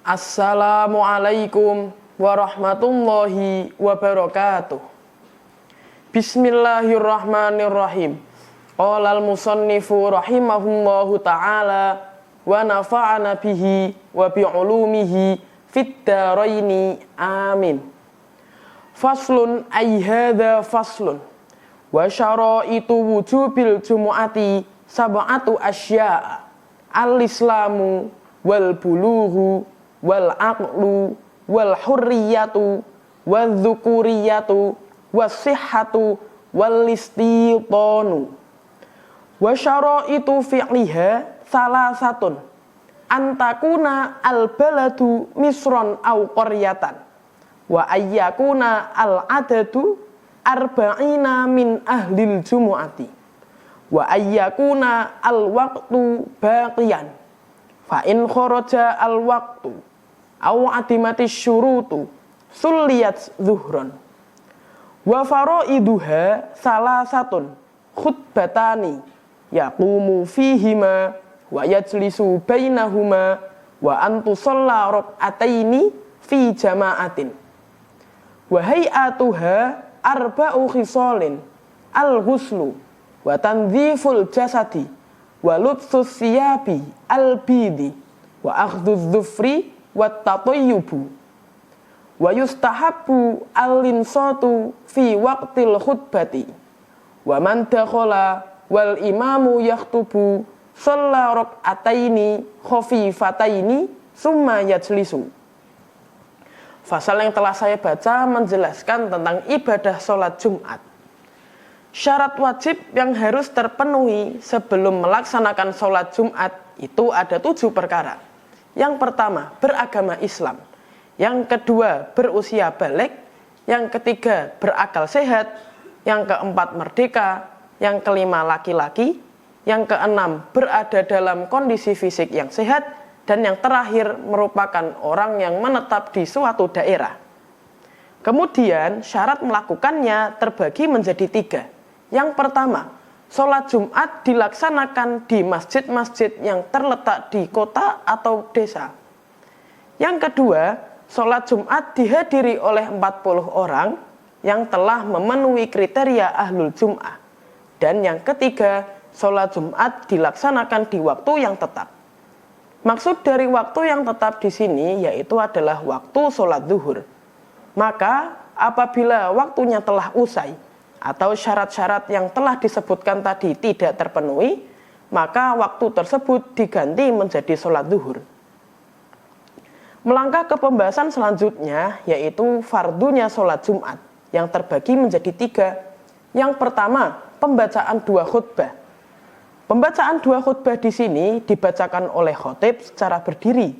Assalamualaikum warahmatullahi wabarakatuh. Bismillahirrahmanirrahim. Qala al-musannifu rahimahullahu ta'ala wa nafa'ana bihi wa bi'ulumihi fid dharaini amin. Faslun ay hadza faslun wa syara'itu wujubil jumu'ati sab'atu asya'a al-islamu wal bulughu wal aqlu wal hurriyatu wal dzukuriyatu was sihhatu wal istitanu wa syaraitu fi'liha salasatun antakuna al baladu misron au qaryatan wa ayyakuna al adadu arba'ina min ahlil jumu'ati wa ayyakuna al waqtu baqiyan fa in kharaja al waqtu aw adimati syurutu sulliyat zuhron wa faraiduha salasatun khutbatani yaqumu fihima wa yajlisu bainahuma wa antusalla rak'ataini fi jama'atin wa hay'atuha arba'u khisalin al-ghuslu wa tanziful jasadi wa lubsus siyabi al-bidi wa akhdhudz dhufri wattatayyubu wa yustahabbu al-insatu fi waqtil khutbati wa man dakhala wal imamu yakhtubu shalla rak'ataini khafifataini summa yajlisu. Fasal yang telah saya baca menjelaskan tentang ibadah sholat Jumat. Syarat wajib yang harus terpenuhi sebelum melaksanakan sholat Jumat itu ada 7 perkara. Yang pertama, beragama Islam. Yang kedua, berusia balik. Yang ketiga, berakal sehat. Yang keempat, merdeka. Yang kelima, laki-laki. Yang keenam, berada dalam kondisi fisik yang sehat. Dan yang terakhir, merupakan orang yang menetap di suatu daerah. Kemudian, syarat melakukannya terbagi menjadi 3. Yang pertama, sholat Jumat dilaksanakan di masjid-masjid yang terletak di kota atau desa. Yang kedua, sholat Jumat dihadiri oleh 40 orang yang telah memenuhi kriteria ahlul Jum'ah. Dan yang ketiga, sholat Jumat dilaksanakan di waktu yang tetap. Maksud dari waktu yang tetap di sini yaitu adalah waktu sholat zuhur. Maka apabila waktunya telah usai atau syarat-syarat yang telah disebutkan tadi tidak terpenuhi, maka waktu tersebut diganti menjadi sholat zuhur. Melangkah ke pembahasan selanjutnya, yaitu fardunya sholat Jumat, yang terbagi menjadi 3. Yang pertama, pembacaan 2 khutbah. Pembacaan 2 khutbah di sini dibacakan oleh khotib secara berdiri.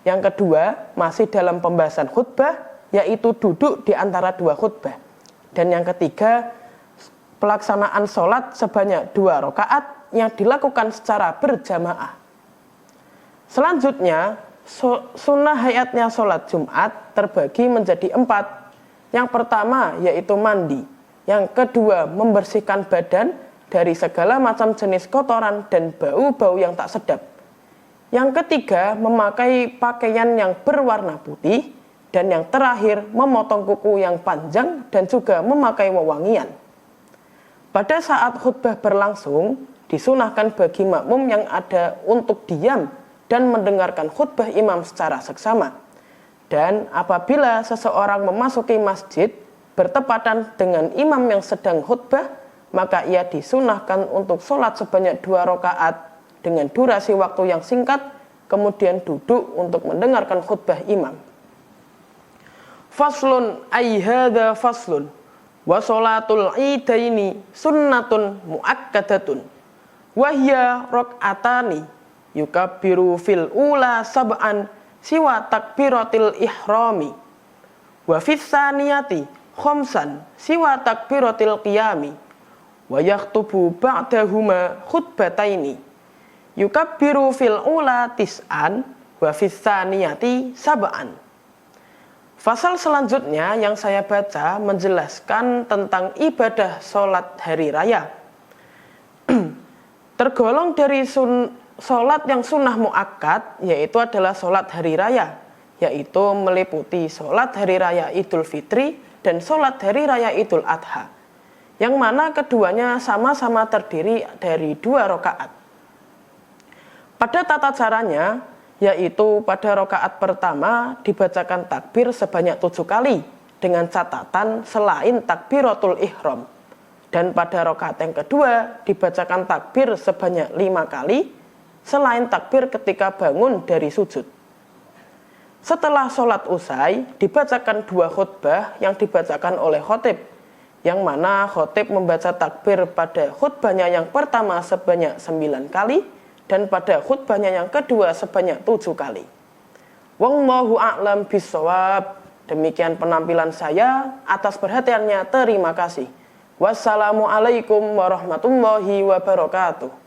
Yang kedua, masih dalam pembahasan khutbah, yaitu duduk di antara 2 khutbah. Dan yang ketiga, pelaksanaan sholat sebanyak 2 rakaat yang dilakukan secara berjamaah. Selanjutnya, sunnah hayatnya sholat Jumat terbagi menjadi 4. Yang pertama yaitu mandi. Yang kedua, membersihkan badan dari segala macam jenis kotoran dan bau-bau yang tak sedap. Yang ketiga, memakai pakaian yang berwarna putih. Dan yang terakhir, memotong kuku yang panjang dan juga memakai wewangian. Pada saat khutbah berlangsung, disunahkan bagi makmum yang ada untuk diam dan mendengarkan khutbah imam secara seksama. Dan apabila seseorang memasuki masjid bertepatan dengan imam yang sedang khutbah, maka ia disunahkan untuk sholat sebanyak 2 rakaat dengan durasi waktu yang singkat, kemudian duduk untuk mendengarkan khutbah imam. Faslun ay hadza faslun wa sholatul idaini sunnatun muakkadatun wa hiya rak'atani yukabbiru fil ula sab'an siwa takbiratil ihrami wa fis saniyati khamsan siwa takbiratil qiyami wa yakhtubu ba'dahuma khutbataini yukabbiru fil ula tis'an wa fis saniyati sab'an. Fasal selanjutnya yang saya baca menjelaskan tentang ibadah sholat hari raya. Tergolong dari sholat yang sunnah muakkad, yaitu adalah sholat hari raya, yaitu meliputi sholat hari raya Idul Fitri dan sholat hari raya Idul Adha, yang mana keduanya sama-sama terdiri dari 2 rakaat. Pada tata caranya, yaitu pada rakaat pertama dibacakan takbir sebanyak 7 kali dengan catatan selain takbiratul ihram, dan pada rakaat yang kedua dibacakan takbir sebanyak 5 kali selain takbir ketika bangun dari sujud. Setelah sholat usai dibacakan 2 khutbah yang dibacakan oleh khotib, yang mana khotib membaca takbir pada khutbahnya yang pertama sebanyak 9 kali dan pada khutbahnya yang kedua sebanyak 7 kali. Wallahu a'lam bishawab. Demikian penampilan saya, atas perhatiannya terima kasih. Wassalamualaikum warahmatullahi wabarakatuh.